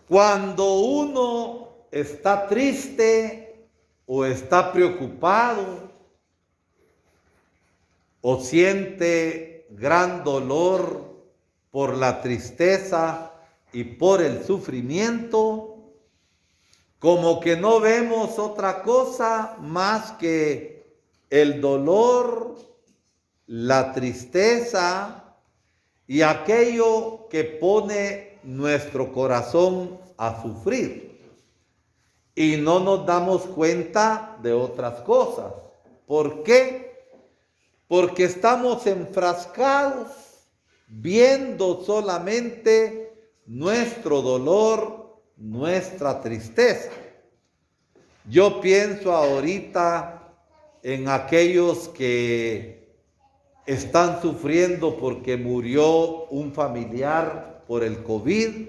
Cuando uno está triste o está preocupado o siente gran dolor por la tristeza y por el sufrimiento, como que no vemos otra cosa más que el dolor, la tristeza y aquello que pone nuestro corazón a sufrir. Y no nos damos cuenta de otras cosas. ¿Por qué? Porque estamos enfrascados viendo solamente nuestro dolor, nuestra tristeza. Yo pienso ahorita en aquellos que están sufriendo porque murió un familiar por el COVID.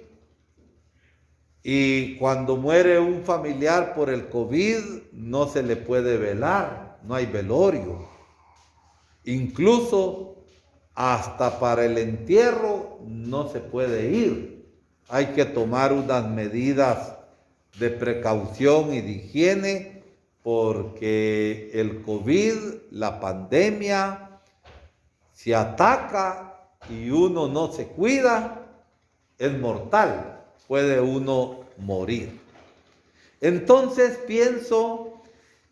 Y cuando muere un familiar por el COVID, no se le puede velar, no hay velorio. Incluso hasta para el entierro no se puede ir. Hay que tomar unas medidas de precaución y de higiene porque el COVID, la pandemia, si ataca y uno no se cuida, es mortal, puede uno morir. Entonces pienso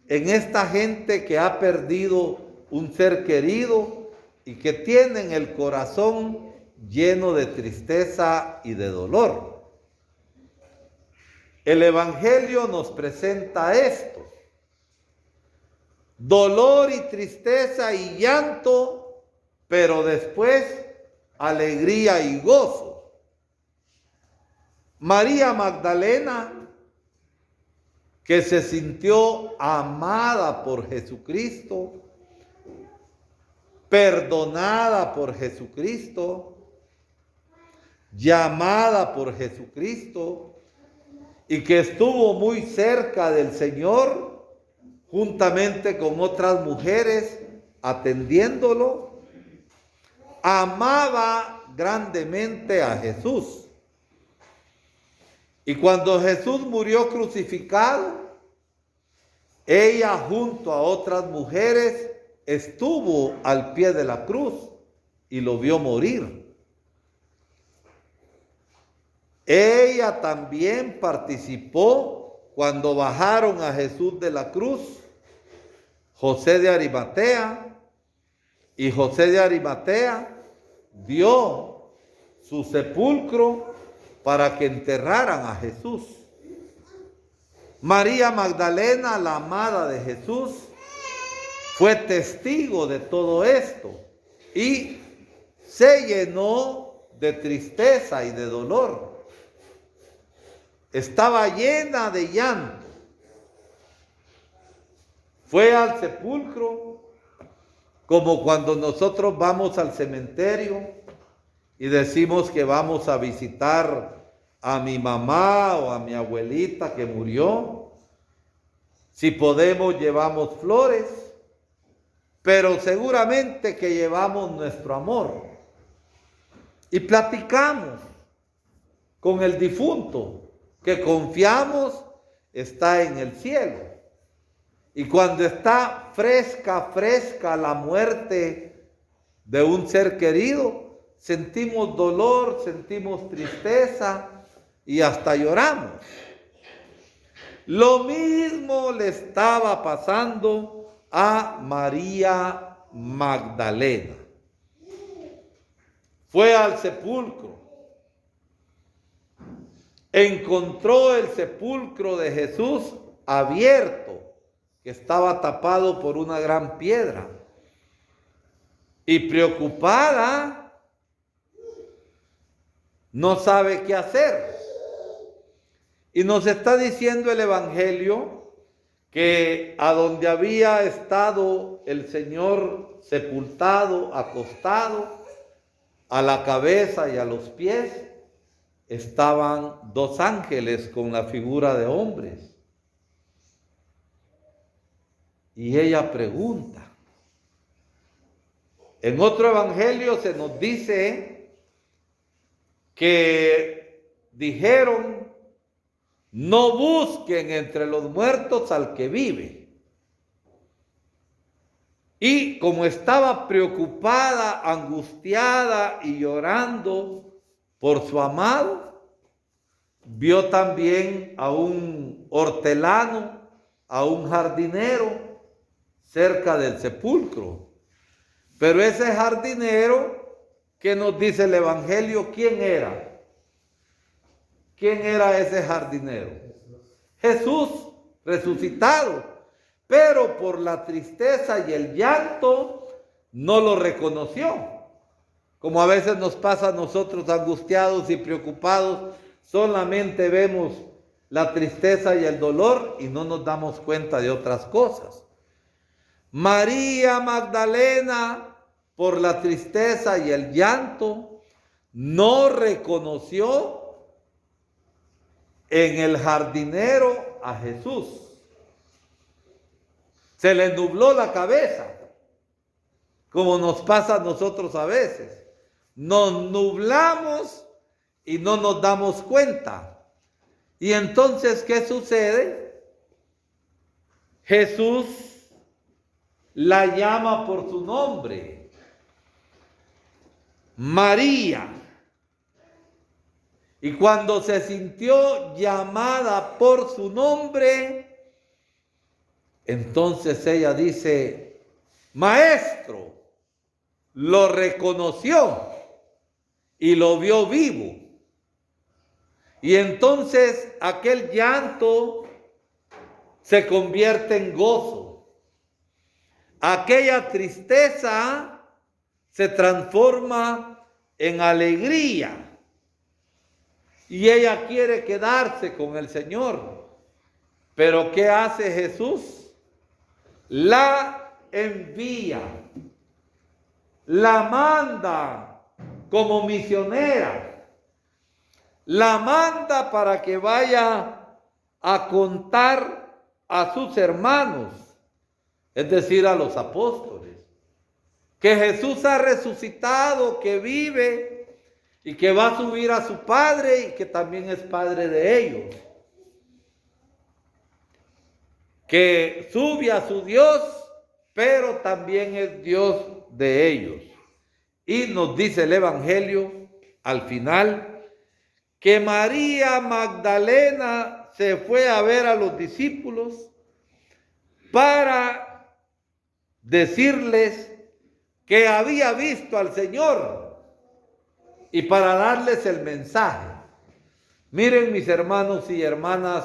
en esta gente que ha perdido un ser querido y que tienen el corazón lleno de tristeza y de dolor. El Evangelio nos presenta esto: dolor y tristeza y llanto, pero después alegría y gozo. María Magdalena, que se sintió amada por Jesucristo, perdonada por Jesucristo, llamada por Jesucristo, y que estuvo muy cerca del Señor, juntamente con otras mujeres, atendiéndolo, amaba grandemente a Jesús. Y cuando Jesús murió crucificado, ella junto a otras mujeres estuvo al pie de la cruz y lo vio morir. Ella también participó cuando bajaron a Jesús de la cruz José de Arimatea, y José de Arimatea dio su sepulcro para que enterraran a Jesús. María Magdalena, la amada de Jesús, fue testigo de todo esto y se llenó de tristeza y de dolor. Estaba llena de llanto. Fue al sepulcro como cuando nosotros vamos al cementerio y decimos que vamos a visitar a mi mamá o a mi abuelita que murió. Si podemos, llevamos flores, pero seguramente que llevamos nuestro amor y platicamos con el difunto, que confiamos está en el cielo. Y cuando está fresca la muerte de un ser querido, sentimos dolor, sentimos tristeza y hasta lloramos. Lo mismo le estaba pasando a María Magdalena. Fue al sepulcro, encontró el sepulcro de Jesús abierto, que estaba tapado por una gran piedra, y preocupada no sabe qué hacer. Y nos está diciendo el Evangelio que a donde había estado el Señor sepultado, acostado, a la cabeza y a los pies estaban dos ángeles con la figura de hombres. Y ella pregunta. En otro evangelio se nos dice que dijeron no busquen entre los muertos al que vive. Y como estaba preocupada, angustiada y llorando por su amado, vio también a un hortelano, a un jardinero cerca del sepulcro. Pero ese jardinero, ¿qué nos dice el Evangelio? ¿Quién era? ¿Quién era ese jardinero? Jesús resucitado. Pero por la tristeza y el llanto no lo reconoció. Como a veces nos pasa a nosotros angustiados y preocupados, solamente vemos la tristeza y el dolor y no nos damos cuenta de otras cosas. María Magdalena, por la tristeza y el llanto, no reconoció en el jardinero a Jesús. Se le nubló la cabeza, como nos pasa a nosotros a veces. Nos nublamos y no nos damos cuenta. Y entonces, ¿qué sucede? Jesús la llama por su nombre, María. Y cuando se sintió llamada por su nombre, entonces ella dice, Maestro, lo reconoció y lo vio vivo. Y entonces aquel llanto se convierte en gozo. Aquella tristeza se transforma en alegría. Y ella quiere quedarse con el Señor. Pero ¿qué hace Jesús? La envía, la manda como misionera, la manda para que vaya a contar a sus hermanos, es decir, a los apóstoles, que Jesús ha resucitado, que vive y que va a subir a su Padre y que también es Padre de ellos, que sube a su Dios, pero también es Dios de ellos. Y nos dice el Evangelio al final que María Magdalena se fue a ver a los discípulos para decirles que había visto al Señor y para darles el mensaje. Miren, mis hermanos y hermanas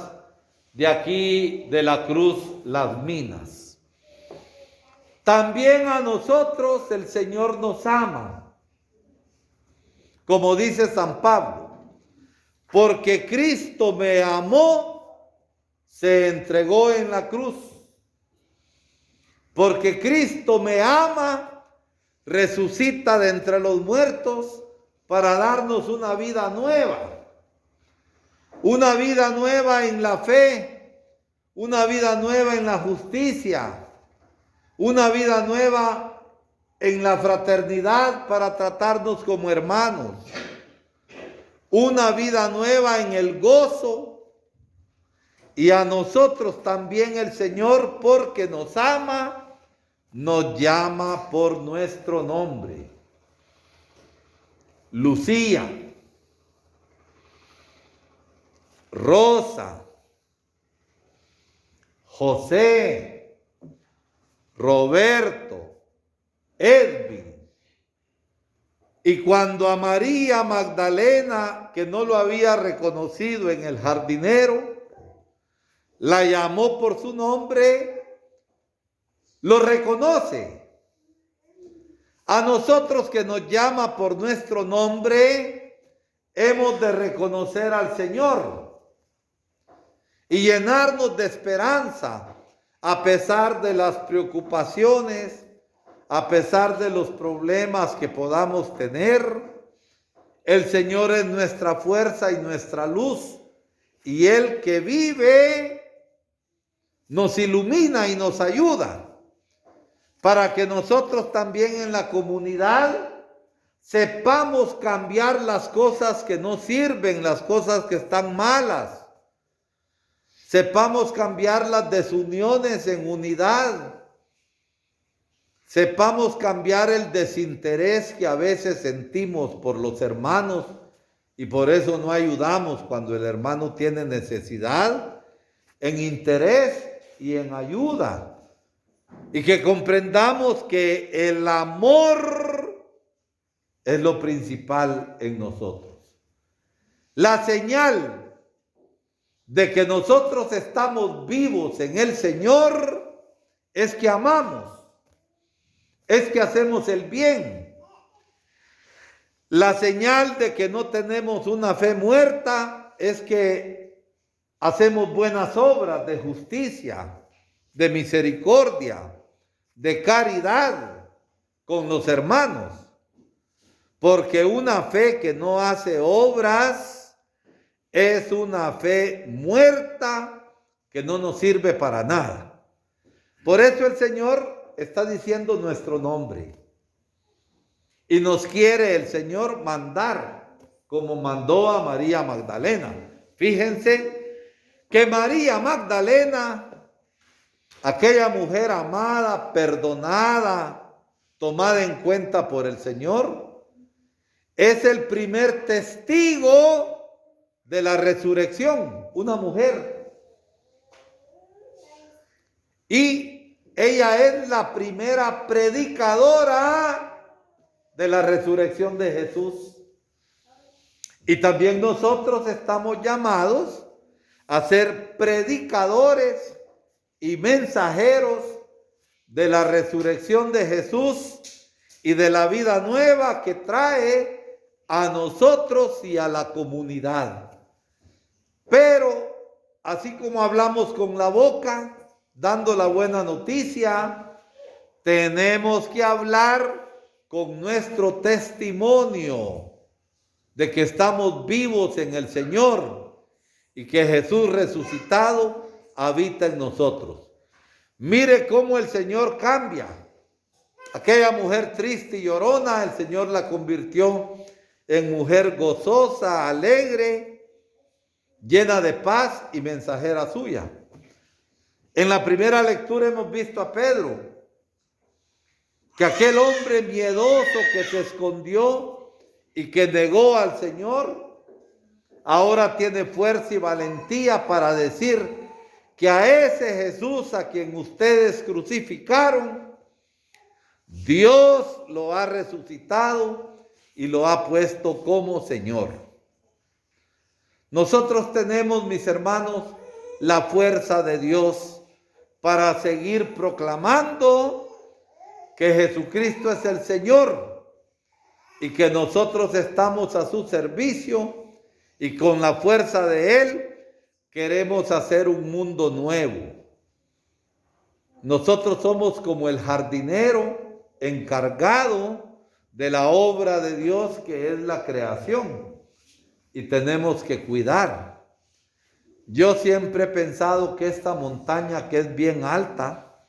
de aquí de la Cruz Las Minas, también a nosotros el Señor nos ama, como dice San Pablo, porque Cristo me amó, se entregó en la cruz. Porque Cristo me ama, resucita de entre los muertos para darnos una vida nueva. Una vida nueva en la fe, una vida nueva en la justicia, una vida nueva en la fraternidad para tratarnos como hermanos, una vida nueva en el gozo. Y a nosotros también el Señor, porque nos ama, nos llama por nuestro nombre. Lucía, Rosa, José, Roberto, Edwin. Y cuando a María Magdalena, que no lo había reconocido en el jardinero, la llamó por su nombre, lo reconoce. A nosotros que nos llama por nuestro nombre, hemos de reconocer al Señor y llenarnos de esperanza a pesar de las preocupaciones, a pesar de los problemas que podamos tener. El Señor es nuestra fuerza y nuestra luz, y el que vive nos ilumina y nos ayuda para que nosotros también en la comunidad sepamos cambiar las cosas que no sirven, las cosas que están malas, Sepamos cambiar las desuniones en unidad. Sepamos cambiar el desinterés que a veces sentimos por los hermanos y por eso no ayudamos cuando el hermano tiene necesidad, en interés y en ayuda. Y que comprendamos que el amor es lo principal en nosotros. La señal de que nosotros estamos vivos en el Señor es que amamos, es que hacemos el bien. La señal de que no tenemos una fe muerta es que hacemos buenas obras de justicia, de misericordia, de caridad con los hermanos. Porque una fe que no hace obras es una fe muerta que no nos sirve para nada. Por eso el Señor está diciendo nuestro nombre. Y nos quiere el Señor mandar, como mandó a María Magdalena. Fíjense que María Magdalena, aquella mujer amada, perdonada, tomada en cuenta por el Señor, es el primer testigo de la resurrección, una mujer. Y ella es la primera predicadora de la resurrección de Jesús. Y también nosotros estamos llamados a ser predicadores y mensajeros de la resurrección de Jesús y de la vida nueva que trae a nosotros y a la comunidad. Pero así como hablamos con la boca, dando la buena noticia, tenemos que hablar con nuestro testimonio de que estamos vivos en el Señor y que Jesús resucitado habita en nosotros. Mire cómo el Señor cambia. Aquella mujer triste y llorona, el Señor la convirtió en mujer gozosa, alegre, llena de paz y mensajera suya. En la primera lectura hemos visto a Pedro, que aquel hombre miedoso que se escondió y que negó al Señor, ahora tiene fuerza y valentía para decir que a ese Jesús a quien ustedes crucificaron, Dios lo ha resucitado y lo ha puesto como Señor. Nosotros tenemos, mis hermanos, la fuerza de Dios para seguir proclamando que Jesucristo es el Señor y que nosotros estamos a su servicio y con la fuerza de Él queremos hacer un mundo nuevo. Nosotros somos como el jardinero encargado de la obra de Dios que es la creación y tenemos que cuidar. Yo siempre he pensado que esta montaña que es bien alta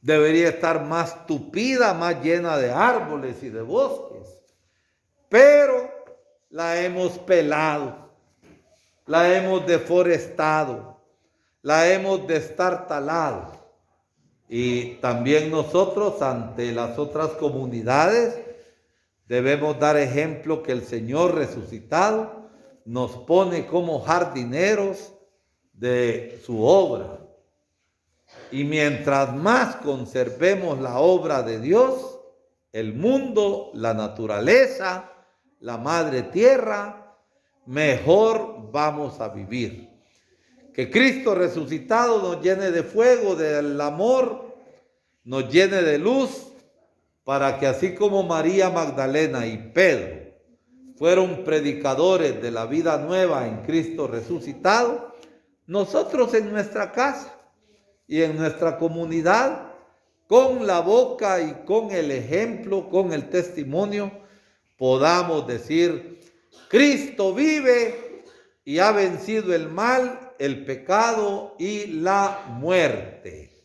debería estar más tupida, más llena de árboles y de bosques. Pero la hemos pelado, la hemos deforestado, la hemos destartalado. Y también nosotros ante las otras comunidades debemos dar ejemplo que el Señor resucitado nos pone como jardineros de su obra. Y mientras más conservemos la obra de Dios, el mundo, la naturaleza, la madre tierra, mejor vamos a vivir. Que Cristo resucitado nos llene de fuego, del amor, nos llene de luz, para que así como María Magdalena y Pedro fueron predicadores de la vida nueva en Cristo resucitado, nosotros en nuestra casa y en nuestra comunidad, con la boca y con el ejemplo, con el testimonio, podamos decir: Cristo vive y ha vencido el mal, el pecado y la muerte.